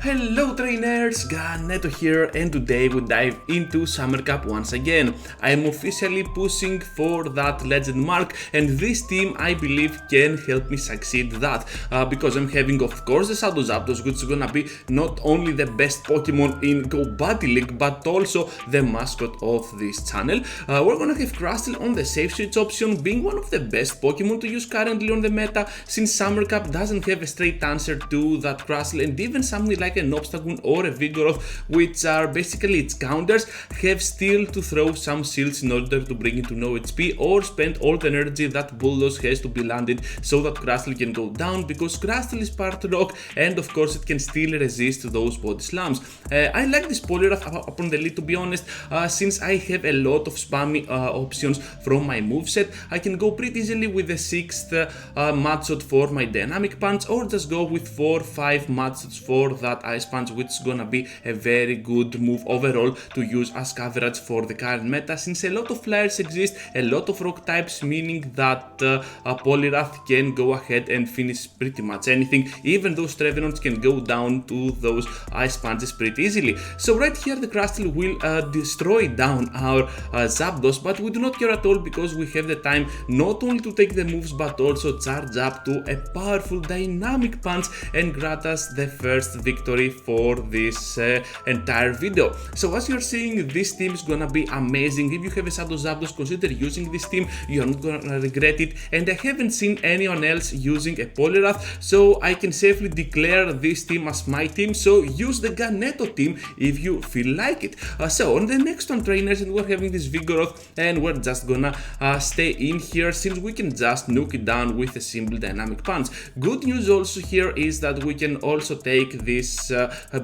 Hello trainers, Neto here, and today we dive into Summer Cup once again. I am officially pushing for that legend mark, and this team I believe can help me succeed that because I'm having of course the Shadow Zapdos, which is gonna be not only the best Pokemon in Go Battle League but also the mascot of this channel. We're gonna have Crustle on the safe switch option, being one of the best Pokemon to use currently on the meta, since Summer Cup doesn't have a straight answer to that Crustle, and even something like an Obstagoon or a Vigoroth, which are basically its counters, have still to throw some shields in order to bring it to no HP or spend all the energy that Bulldoze has to be landed so that Crustle can go down, because Crustle is part rock and of course it can still resist those body slams. I like this Poliwrath upon the lead, to be honest, since I have a lot of spammy options from my moveset. I can go pretty easily with the 6th mud shot for my dynamic punch, or just go with 4 or 5 mud shots for that ice punch, which is gonna be a very good move overall to use as coverage for the current meta, since a lot of flyers exist, a lot of rock types, meaning that Poliwrath can go ahead and finish pretty much anything. Even those Trevenants can go down to those ice punches pretty easily. So right here the Crustle will destroy down our Zapdos, but we do not care at all because we have the time not only to take the moves but also charge up to a powerful dynamic punch and grant us the first victory for this entire video. So as you're seeing, this team is gonna be amazing. If you have a Shadow Zapdos, consider using this team, you're not gonna regret it, and I haven't seen anyone else using a Poliwrath, so I can safely declare this team as my team. So use the Neto team if you feel like it. So on the next one, trainers, and we're having this Vigoroth, and we're just gonna stay in here since we can just nuke it down with a simple dynamic punch. Good news also here is that we can also take this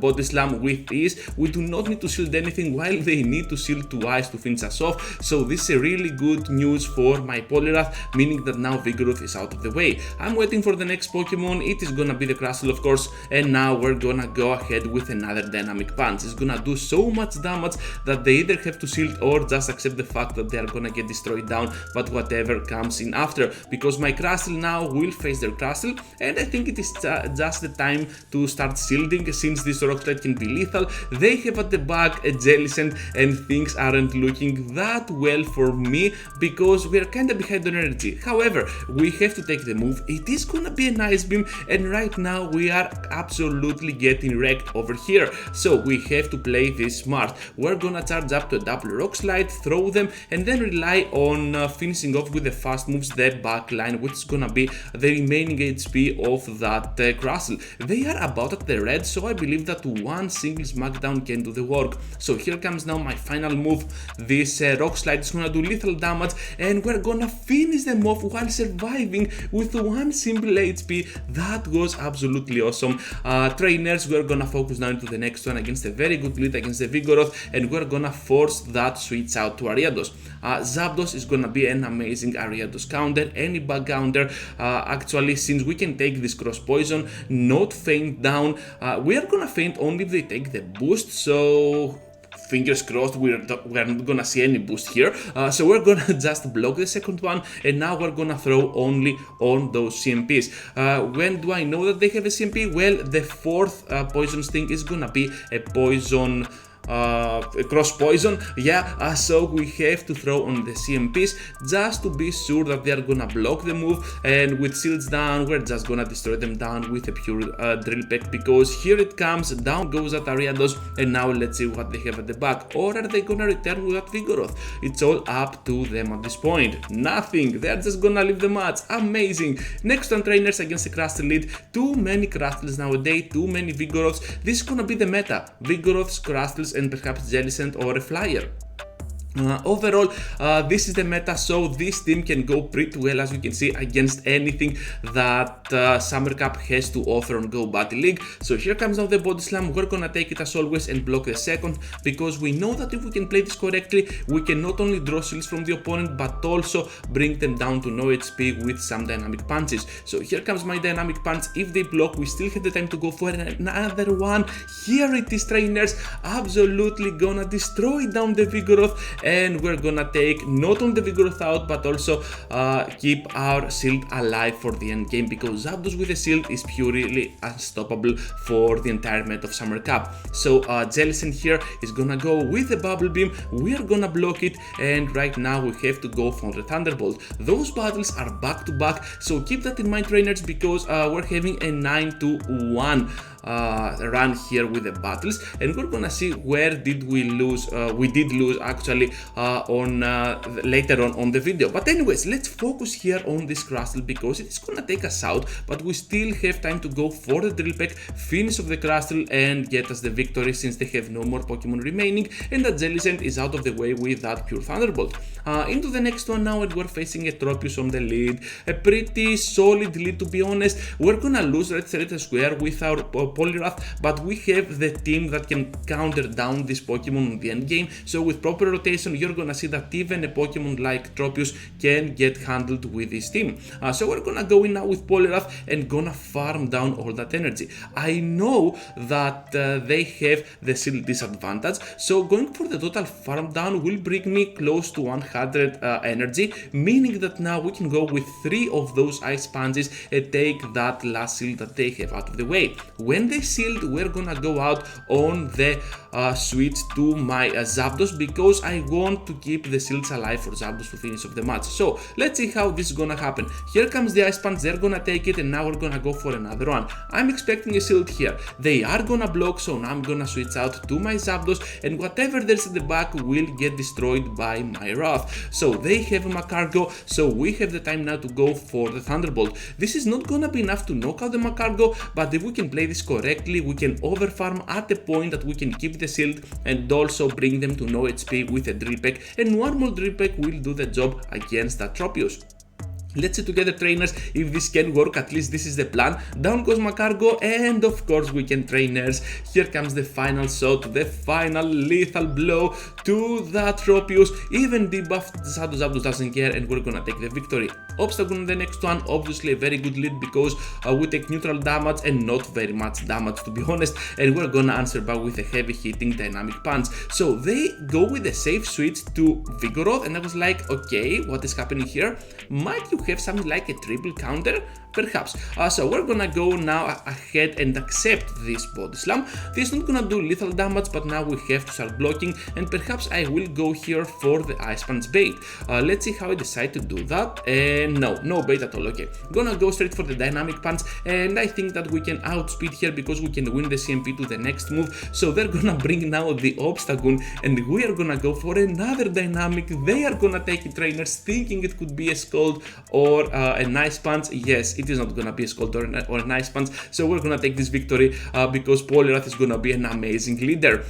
body slam with ease. We do not need to shield anything while they need to shield twice to finish us off, so this is a really good news for my Poliwrath, meaning that now Vigoroth is out of the way. I'm waiting for the next Pokemon. It is gonna be the Crustle, of course, and now we're gonna go ahead with another dynamic punch. It's gonna do so much damage that they either have to shield or just accept the fact that they are gonna get destroyed down, but whatever comes in after, because my Crustle now will face their Crustle, and I think it is just the time to start shielding, since this rock slide can be lethal. They have at the back a Jellicent, and things aren't looking that well for me because we are kinda behind on energy. However, we have to take the move. It is gonna be an Ice Beam, and right now we are absolutely getting wrecked over here, so we have to play this smart. We're gonna charge up to a double rock slide, throw them, and then rely on finishing off with the fast moves the back line, which is gonna be the remaining HP of that Crustle. They are about at the red, so I believe that one single smackdown can do the work. So here comes now my final move. This rock slide is gonna do lethal damage, and we're gonna finish them off while surviving with one simple HP. That was absolutely awesome. Trainers, we're gonna focus now into the next one against a very good lead against the Vigoroth, and we're gonna force that switch out to Ariados. Zapdos is gonna be an amazing Ariados counter, any bug counter actually, since we can take this cross poison, not faint down. We are gonna faint only if they take the boost, so fingers crossed we're not gonna see any boost here. So we're gonna just block the second one, and now we're gonna throw only on those CMPs. When do I know that they have a CMP? Well, the 4th poison sting is gonna be a poison cross poison, yeah, so we have to throw on the CMPs just to be sure that they are gonna block the move, and with shields down we're just gonna destroy them down with a pure drill peck, because here it comes, down goes that Ariados, and now let's see what they have at the back. Or are they gonna return with that Vigoroth? It's all up to them at this point. Nothing, they're just gonna leave the match. Amazing. Next one, trainers, against the Crustle lead. Too many Crustles nowadays, too many Vigoroths. This is gonna be the meta. Vigoroths, Crustles, and perhaps Jellicent or a Flyer. Overall, this is the meta, so this team can go pretty well, as you can see, against anything that Summer Cup has to offer on Go Battle League. So here comes now the body slam. We're gonna take it as always and block the second, because we know that if we can play this correctly, we can not only draw shields from the opponent but also bring them down to no HP with some dynamic punches. So here comes my dynamic punch. If they block, we still have the time to go for another one. Here it is, trainers, absolutely gonna destroy down the Vigoroth, and we're gonna take not only the Vigoroth out, but also keep our shield alive for the end game, because Zapdos with a shield is purely unstoppable for the entire meta of Summer Cup. So Jellicent here is gonna go with the Bubble Beam, we are gonna block it, and right now we have to go for the Thunderbolt. Those battles are back to back, so keep that in mind, trainers, because we're having a 9-1 run here with the battles, and we're gonna see where did we lose. We did lose actually on later on the video, but anyways, let's focus here on this Crustle because it's gonna take us out, but we still have time to go for the Drill Peck, finish of the Crustle and get us the victory, since they have no more Pokemon remaining and that Jellicent is out of the way with that pure Thunderbolt. Into the next one now, and we're facing a Tropius on the lead, a pretty solid lead to be honest. We're gonna lose Red Thread Square with our Poliwrath, but we have the team that can counter down this Pokemon in the end game, so with proper rotation you're gonna see that even a Pokemon like Tropius can get handled with this team. So we're gonna go in now with Poliwrath and gonna farm down all that energy. I know that they have the shield disadvantage, so going for the total farm down will bring me close to 100 energy, meaning that now we can go with 3 of those Ice Punches and take that last shield that they have out of the way. When they shield, we're gonna go out on the switch to my Zapdos, because I want to keep the shields alive for Zapdos for finish of the match. So let's see how this is gonna happen. Here comes the Ice Punch, they're gonna take it, and now we're gonna go for another one. I'm expecting a shield here. They are gonna block, so now I'm gonna switch out to my Zapdos, and whatever there's at the back will get destroyed by my Wrath. So they have a Macargo, so we have the time now to go for the Thunderbolt. This is not gonna be enough to knock out the Macargo, but if we can play this correctly, we can overfarm at the point that we can keep the shield and also bring them to no HP with a Drill Peck, and one more Drill Peck will do the job against that Tropius. Let's see together, trainers, if this can work. At least this is the plan. Down goes Macargo, and of course we can, trainers. Here comes the final shot, the final lethal blow to that Tropius. Even debuffed Shadow Zapdos doesn't care, and we're gonna take the victory. Obstagoon the next one, obviously a very good lead, because we take neutral damage and not very much damage to be honest, and we're gonna answer back with a heavy hitting dynamic punch. So they go with a safe switch to Vigoroth, and I was like, okay, what is happening here? Might you have something like a triple counter? Perhaps. So we're gonna go now ahead and accept this Body Slam. This is not gonna do lethal damage, but now we have to start blocking, and perhaps I will go here for the Ice Punch bait. Let's see how I decide to do that. And no bait at all. Okay, gonna go straight for the Dynamic Punch, and I think that we can outspeed here because we can win the CMP to the next move. So they're gonna bring now the Obstagoon, and we are gonna go for another Dynamic. They are gonna take it, trainers, thinking it could be a Scald or a Nice Punch. Yes, it is not gonna be a Scald or a Nice Punch, so we're gonna take this victory because Poliwrath is gonna be an amazing leader.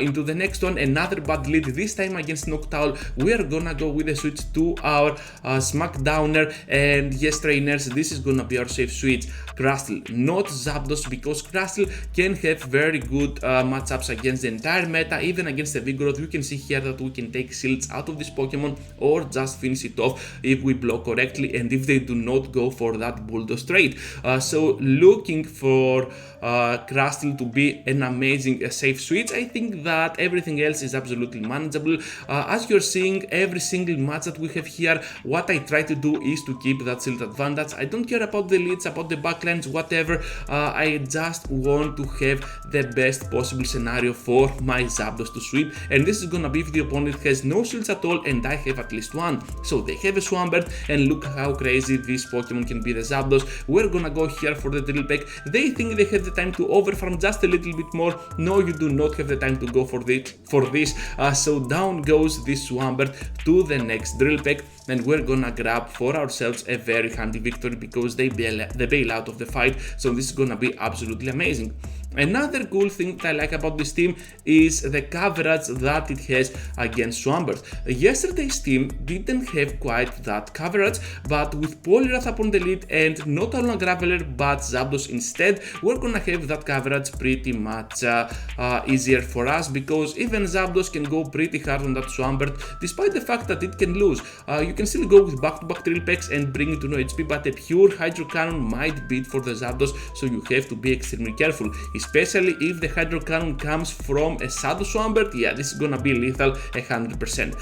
Into the next one, another bad lead, this time against Noctowl. We are gonna go with a switch to our Smackdowner, and yes, trainers, this is gonna be our safe switch. Crustle, not Zapdos, because Crustle can have very good matchups against the entire meta, even against the Vigoroth. You can see here that we can take shields out of this Pokemon or just finish it off if we block correctly and if they do not go for that Bulldoze trade. So looking for Crustle to be an amazing safe switch. I think that everything else is absolutely manageable. As you're seeing, every single match that we have here, what I try to do is to keep that shield advantage. I don't care about the leads, about the backlines, whatever. I just want to have the best possible scenario for my Zapdos to sweep, and this is gonna be if the opponent has no shields at all and I have at least one. So they have a Swampert, and look how crazy this Pokemon can be, the Zapdos. We're gonna go here for the Drill Peck. They think they have the time to overfarm just a little bit more. No, you do not have the time to go for this. So down goes this Swampert to the next Drill Peck, and we're gonna grab for ourselves a very handy victory because they bail out of the fight. So this is gonna be absolutely amazing. Another cool thing that I like about this team is the coverage that it has against Swampert. Yesterday's team didn't have quite that coverage, but with Poliwrath up on the lead and not only Graveler but Zapdos instead, we're gonna have that coverage pretty much easier for us, because even Zapdos can go pretty hard on that Swampert despite the fact that it can lose. You can still go with back-to-back Drill Pecks and bring it to no HP, but a pure Hydro Cannon might beat for the Zapdos, so you have to be extremely careful, especially if the Hydro Cannon comes from a Shadow Swampert. Yeah, this is gonna be lethal 100%.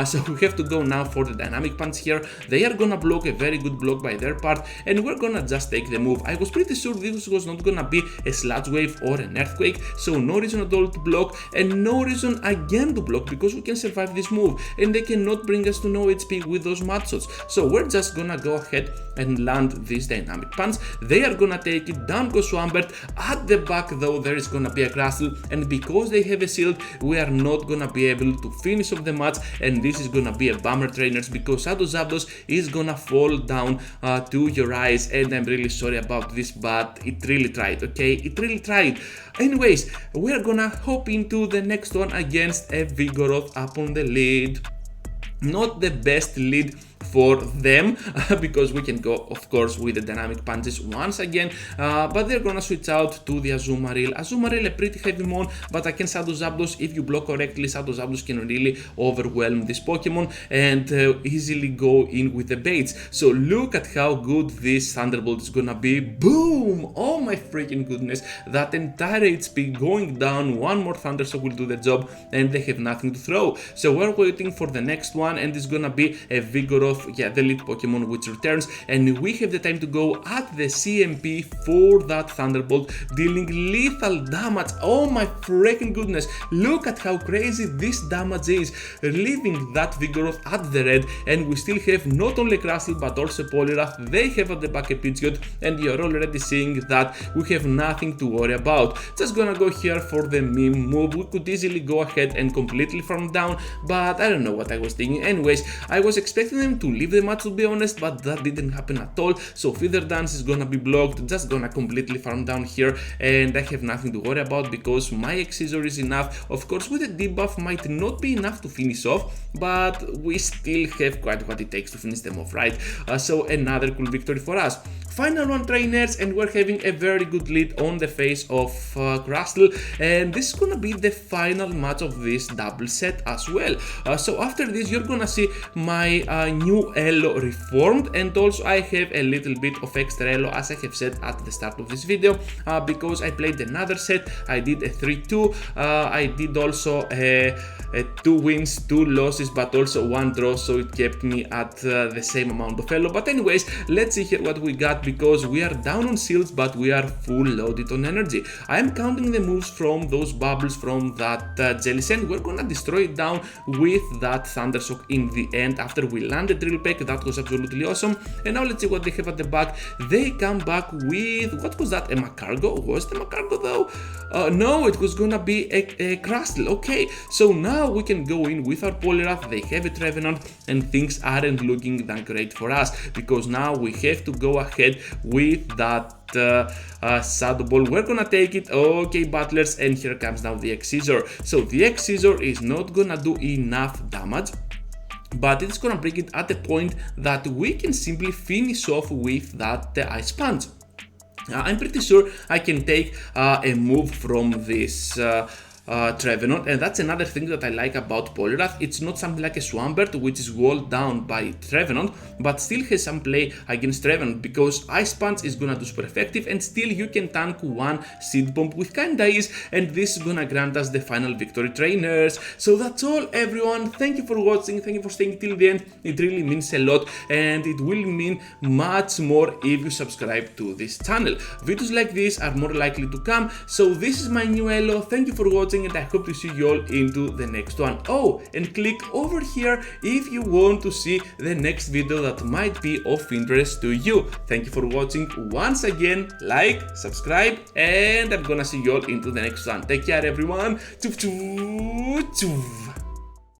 So we have to go now for the Dynamic Punch here. They are gonna block, a very good block by their part, and we're gonna just take the move. I was pretty sure this was not gonna be a Sludge Wave or an Earthquake, so no reason at all to block, and no reason again to block, because we can survive this move, and they cannot bring us to no HP with those mud shots. So we're just gonna go ahead and land this Dynamic Punch. They are gonna take it down, go Swampert. At the back though, there is gonna be a Crustle, and because they have a shield, we are not gonna be able to finish off the match, and this is gonna be a bummer, trainers, because Shadow Zapdos is gonna fall down to your eyes, and I'm really sorry about this, but it really tried, okay? It really tried. Anyways, we're gonna hop into the next one against a Vigoroth up on the lead. Not the best lead for them because we can go, of course, with the Dynamic Punches once again, but they're gonna switch out to the Azumarill. Azumarill, a pretty heavy mon, but against Shadow Zapdos, if you block correctly, Shadow Zapdos can really overwhelm this Pokemon and easily go in with the baits. So look at how good this Thunderbolt is gonna be. Boom! Oh my freaking goodness, that entire HP going down. One more Thundershock will do the job, and they have nothing to throw. So we're waiting for the next one, and it's gonna be a Vigoroth, yeah, the lead Pokemon which returns, and we have the time to go at the CMP for that Thunderbolt, dealing lethal damage. Oh my freaking goodness, look at how crazy this damage is, leaving that Vigoroth at the red, and we still have not only Crustle but also Poliwrath. They have at the back a Pidgeot, and you're already seeing that we have nothing to worry about. Just gonna go here for the meme move. We could easily go ahead and completely farm down, but I don't know what I was thinking. Anyways, I was expecting them to leave the match, to be honest, but that didn't happen at all. So Feather Dance is gonna be blocked, just gonna completely farm down here, and I have nothing to worry about because my X-Scissor is enough. Of course, with the debuff might not be enough to finish off, but we still have quite what it takes to finish them off, right? So another cool victory for us. Final one, trainers, and we're having a very good lead on the face of Crustle, and this is gonna be the final match of this double set as well. So after this, you're gonna see my new Elo reformed, and also I have a little bit of extra Elo, as I have said at the start of this video, because I played another set. I did a 3-2, I did also a 2 wins, 2 losses, but also 1 draw, so it kept me at the same amount of Elo. But anyways, let's see here what we got, because we are down on shields, but we are full loaded on energy. I am counting the moves from those bubbles from that Jelly Sand. We're gonna destroy it down with that Thundershock in the end after we landed Drill Peck. That was absolutely awesome. And now let's see what they have at the back. They come back with, what was that, a Macargo? Was it a Macargo though? No, it was gonna be a Crustle. Okay, so now we can go in with our Poliwrath. They have a Trevenant, and things aren't looking that great for us, because now we have to go ahead with that Shadow Ball. We're gonna take it. Okay, battlers, and here comes now the X-Scissor. So the X-Scissor is not gonna do enough damage, but it's gonna bring it at a point that we can simply finish off with that Ice Punch. I'm pretty sure I can take a move from this Trevenant, and that's another thing that I like about Poliwrath. It's not something like a Swampert, which is walled down by Trevenant, but still has some play against Trevenant, because Ice Punch is gonna do super effective, and still you can tank one Seed Bomb with kinda ease, and this is gonna grant us the final victory, trainers. So that's all, everyone. Thank you for watching, thank you for staying till the end. It really means a lot, and it will mean much more if you subscribe to this channel. Videos like this are more likely to come, so this is my new Elo. Thank you for watching, and I hope to see you all into the next one. Oh, and click over here if you want to see the next video that might be of interest to you. Thank you for watching once again. Like, subscribe, and I'm gonna see you all into the next one. Take care, everyone. Choo choo choo.